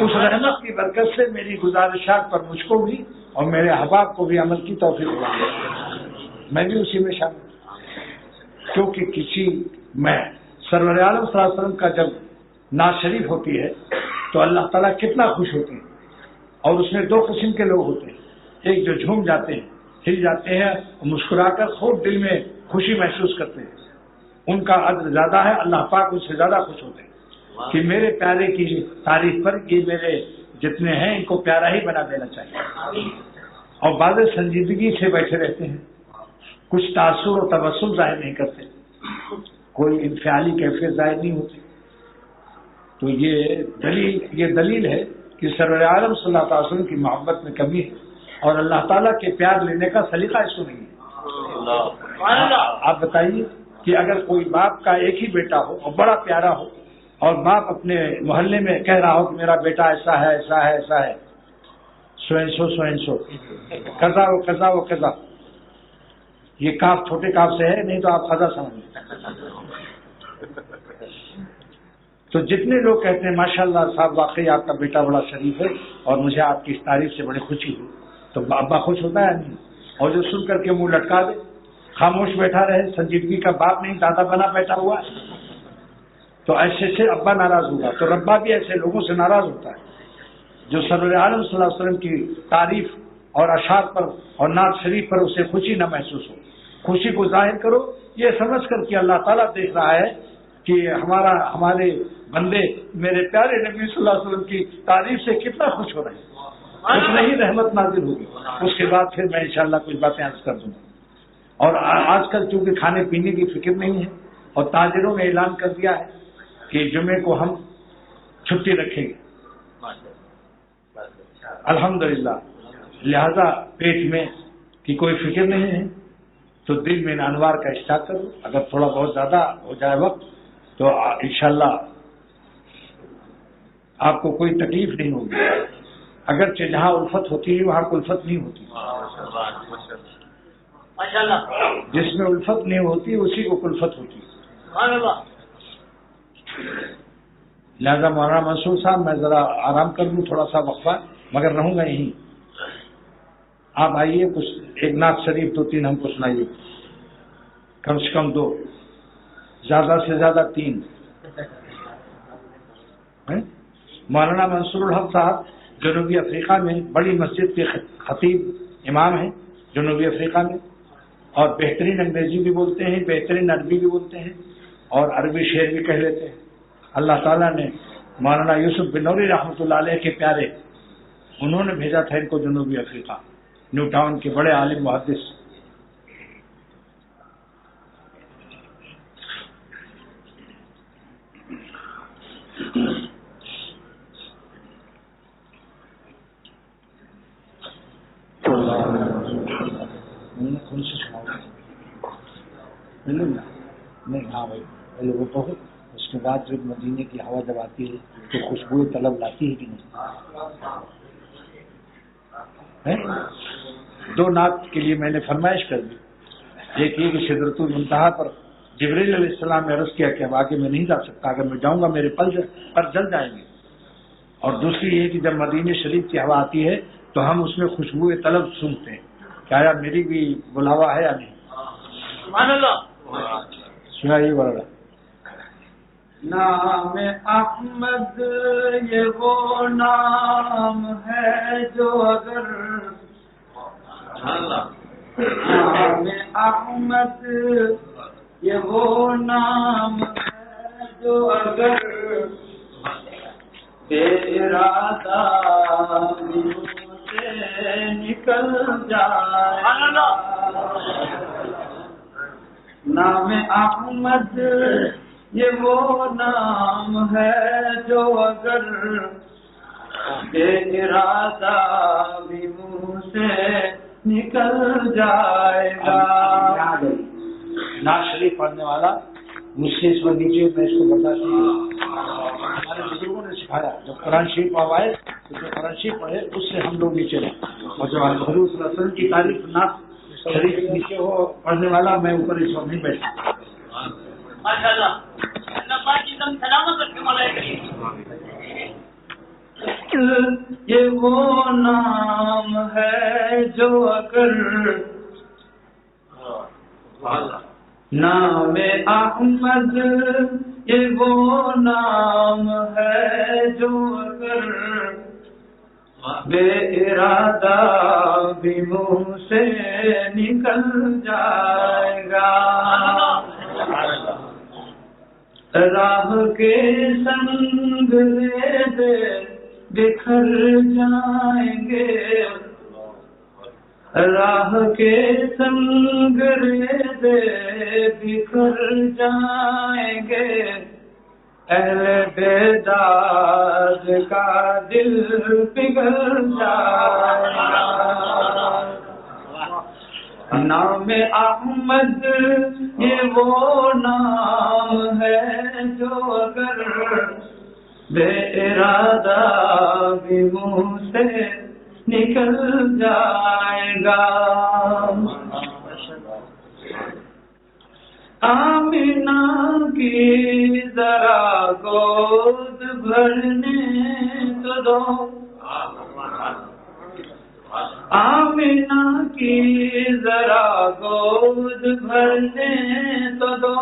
[SPEAKER 1] اس رحمت کی برکت سے میری گزارشات پر مجھ کو بھی اور میرے احباب کو بھی عمل کی توفیق ہوئی، میں بھی اسی میں شامل ہوں، کیونکہ میں سرور عالم صلی اللہ علیہ وسلم کا جب نعت شریف ہوتی ہے تو اللہ تعالیٰ کتنا خوش ہوتے ہیں، اور اس میں دو قسم کے لوگ ہوتے ہیں، ایک جو جھوم جاتے ہیں، ہل جاتے ہیں اور مسکرا کر خوب دل میں خوشی محسوس کرتے ہیں، ان کا اجر زیادہ ہے، اللہ پاک ان سے زیادہ خوش ہوتے ہیں کہ میرے پیارے کی تعریف پر یہ میرے جتنے ہیں ان کو پیارا ہی بنا دینا چاہیے۔ اور بعض سنجیدگی سے بیٹھے رہتے ہیں، کچھ تاثر و تبسم ظاہر نہیں کرتے، کوئی انفعالی کیفیت ظاہر نہیں ہوتی، تو یہ دلیل ہے کہ سرور عالم صلی اللہ علیہ وسلم کی محبت میں کمی ہے، اور اللہ تعالیٰ کے پیار لینے کا سلیقہ اس کو نہیں ہے۔ آپ بتائیے کہ اگر کوئی باپ کا ایک ہی بیٹا ہو اور بڑا پیارا ہو، اور باپ اپنے محلے میں کہہ رہا ہو کہ میرا بیٹا ایسا ہے ایسا ہے ایسا ہے، سو کذا و کذا و کذا، یہ کاف چھوٹے کاف سے ہے، نہیں تو آپ قضا سمجھیں، تو جتنے لوگ کہتے ہیں ماشاءاللہ صاحب واقعی آپ کا بیٹا بڑا شریف ہے اور مجھے آپ کی اس تعریف سے بڑی خوشی ہوئی، تو ابا خوش ہوتا ہے نہیں؟ اور جو سن کر کے منہ لٹکا دے، خاموش بیٹھا رہے، سنجیدگی کا باپ نہیں دادا بنا بیٹھا ہوا ہے، تو ایسے سے ابا ناراض ہوگا، تو ربا بھی ایسے لوگوں سے ناراض ہوتا ہے جو سرور عالم صلی اللہ علیہ وسلم کی تعریف اور اشعار پر اور نعت شریف پر اسے خوشی نہ محسوس ہو۔ خوشی کو ظاہر کرو یہ سمجھ کر کہ اللہ تعالیٰ دیکھ رہا ہے کہ ہمارے بندے میرے پیارے نبی صلی اللہ علیہ وسلم کی تعریف سے کتنا خوش ہو رہے ہیں، اس میں ہی رحمت نازل ہوگی۔ اس کے بعد پھر میں انشاءاللہ کچھ باتیں عرض کر دوں گا۔ اور آج کل چونکہ کھانے پینے کی فکر نہیں ہے اور تاجروں نے اعلان کر دیا ہے کہ جمعے کو ہم چھٹی رکھیں گے الحمدللہ، لہذا پیٹ میں کی کوئی فکر نہیں ہے تو دل میں انوار کا اشتیاق کرو، اگر تھوڑا بہت زیادہ ہو جائے وقت تو انشاءاللہ آپ کو کوئی تکلیف نہیں ہوگی، اگرچہ جہاں الفت ہوتی ہے وہاں الفت نہیں ہوتی، جس میں الفت نہیں ہوتی اسی کو الفت ہوتی ہے۔ لہذا مولانا منصور صاحب میں ذرا آرام کر لوں تھوڑا سا وقفہ، مگر رہوں گا یہیں، آپ آئیے کچھ ایک نعت شریف 2-3 ہم کو سنائیے، کم سے کم 2، زیادہ سے زیادہ 3۔ مولانا منصور الحق صاحب جنوبی افریقہ میں بڑی مسجد کے خطیب امام ہیں جنوبی افریقہ میں، اور بہترین انگریزی بھی بولتے ہیں، بہترین عربی بھی بولتے ہیں، اور عربی شعر بھی کہہ لیتے ہیں۔ اللہ تعالیٰ نے مولانا یوسف بن نوری رحمۃ اللہ علیہ کے پیارے، انہوں نے بھیجا تھا ان کو جنوبی افریقہ، نیو ٹاؤن کے بڑے عالم محدث۔ نہیں ہاں بھائی پہلے وہ تو اس کے بعد جب مدینے کی ہوا جب آتی ہے تو خوشبو طلب لاتی ہے کہ نہیں؟ 2 نعت کے لیے میں نے فرمائش کر دی، ایک یہ کہ سدرۃ المنتہا پر جبریل علیہ السلام نے عرض کیا کہ اب آگے میں نہیں جا سکتا، اگر میں جاؤں گا میرے پر جل جائیں گے، اور دوسری یہ کہ جب مدینے شریف کی ہوا آتی ہے تو ہم اس میں خوشبو طلب سنتے ہیں کہ آیا میری بھی بلاوا ہے یا نہیں۔ سبحان اللہ، سنائیے ورنہ۔
[SPEAKER 2] نام احمد یہ وہ نام ہے جو اگر، نام احمد یہ وہ نام ہے جو اگر بے ارادہ سے نکل جائے، نام احمد یہ وہ نام ہے جو اگر بے ارادہ بھی منہ سے نکل جائے گا۔
[SPEAKER 1] نعت شریف پڑھنے والا مجھ سے اس وقت نیچے میں اس کو برداشت نہیں، ہمارے بزرگوں نے سکھایا جب قرآن شریف آوائے جو کراچی پڑھے اس سے ہم لوگ نیچے رہیں، اور جو حضور صلی اللہ علیہ وسلم کی تعریف نعت شریف نیچے ہو پڑھنے والا، میں اوپر اس وقت نہیں بیٹھا.
[SPEAKER 2] یہ وہ نام ہے جو اگر نام احمد، یہ وہ نام ہے جو اگر بے ارادہ بھی منہ سے نکل جائے گا، راہ کے سنگ ریزے بکھر جائیں گے، راہ کے سنگ ریزے بکھر جائیں گے، اہل بیداد کا دل پگھل جائے گا. نام احمد یہ وہ نام ہے جو اگر بے ارادہ بھی منہ سے نکل جائے گا. آمینہ کی ذرا گود بھرنے تو دو، آمینہ کی ذرا گود بھرنے تو دو،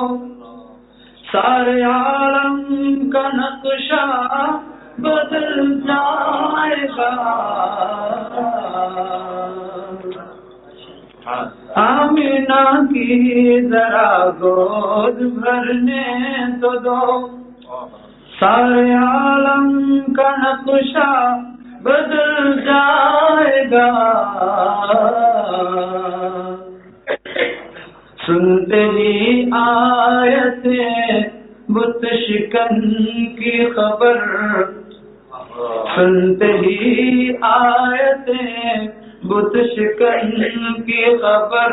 [SPEAKER 2] سارے عالم کا نقشہ بدل جائے گا. آمینہ کی ذرا گود بھرنے تو دو، سارے عالم کا نقشہ بدل جائے گا. سنتے ہی آیتیں بت شکن کی خبر، سنتے ہی آیتیں بت شکن کی خبر،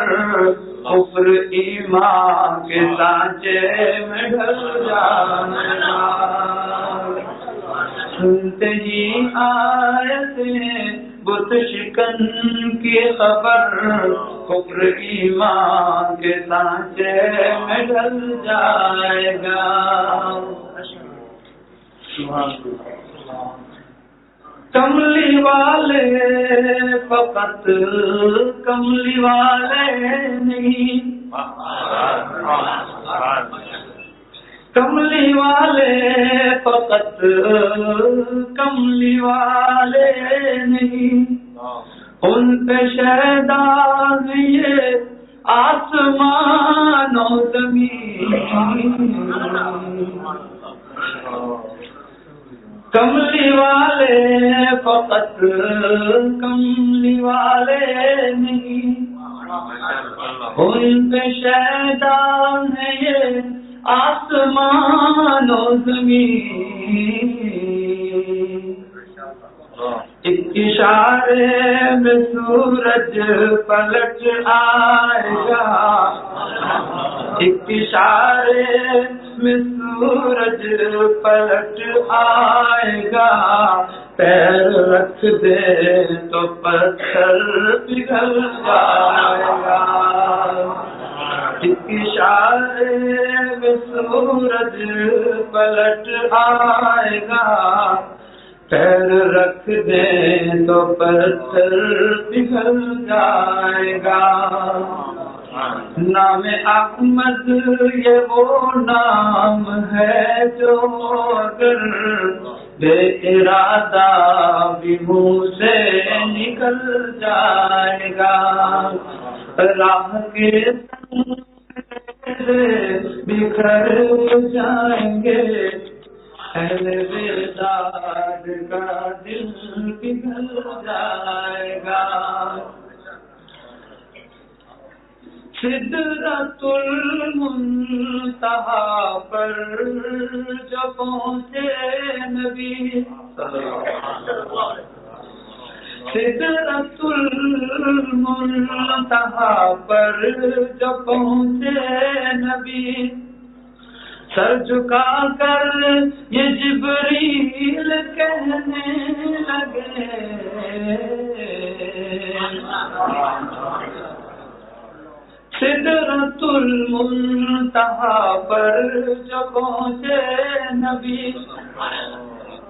[SPEAKER 2] کفر ایمان کے سانچے میں ڈھل جانا. سنتے ہی آیتیں بت شکن کی خبر، کفر ایمان کے سانچے میں ڈھل جائے گا. کملی والے فقط کملی والے نہیں، کملی والے فقط کملی والے نہیں، ان پہ شہدان یہ آسمان و زمین. کملی والے فقط کملی والے نہیں، ان پہ شہدان ہے یہ آسمان و زمین. ایک اشارے میں سورج پلٹ آئے گا، ایک اشارے میں سورج پلٹ آئے گا، پیر رکھ دے تو پتھر پگھل جائے گا. ایک اشارے میں سورج پلٹ آئے گا، پیر رکھ دے تو پتھر پگھل جائے گا. نام احمد یہ وہ نام ہے جو اگر بے ارادہ بھی منہ سے نکل جائے گا، راہ کے بکھر جائیں گے، اہل بیداد کا دل پگھل جائے گا. سدرۃ المنتہا پر جو پہنچے نبی، سدرۃ المنتہا پر جو پہنچے نبی، سر جھکا کر یہ جبریل کہنے لگے سدرۃ المنتہا پر جو پہنچے نبی،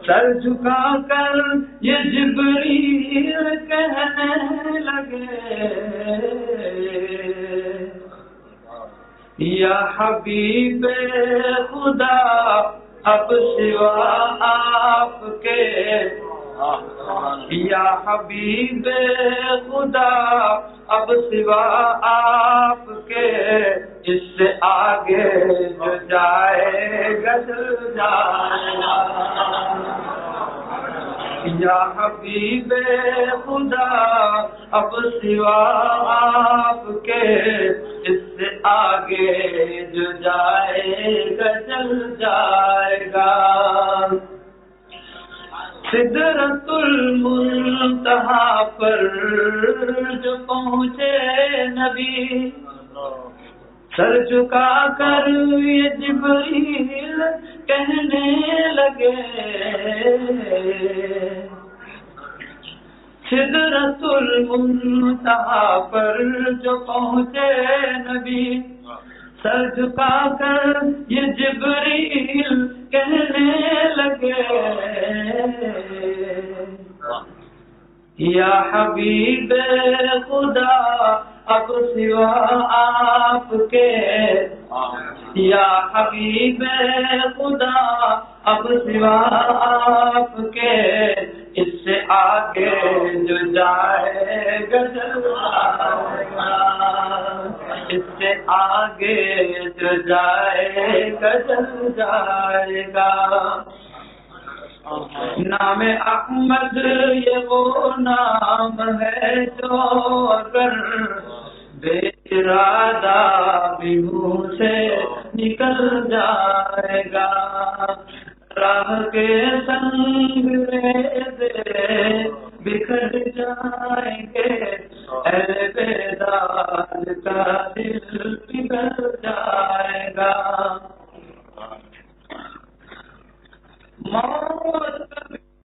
[SPEAKER 2] سر جھکا کر یہ جبریل کہنے لگے یا حبیب خدا اب سوا آپ کے، یا حبیب خدا اب سوا آپ کے، اس سے آگے جو جائے گا چل جائے گا، یا حبیب خدا اب سوا آپ کے، اس سے آگے جو جائے گا چل جائے گا۔ سدرۃ المنتہا پر جو پہنچے نبی، سر جھکا کر یہ جبریل کہنے لگے سدرۃ المنتہا پر جو پہنچے نبی، سر جھکا کر یہ جبریل کہنے لگے یا حبیب خدا اب سوا آپ کے، یا حبیب خدا اب سوا آپ کے، اس سے آگے جو جائے گا چل جائے گا، اس سے آگے جو جائے گا چل جائے گا۔ نام احمد یہ وہ نام ہے جو اگر بے ارادہ بھی منہ سے نکل جائے گا، راہ کے سنگ ریزے بکھر جائیں گے، اے بیدار کا دل پگھل جائے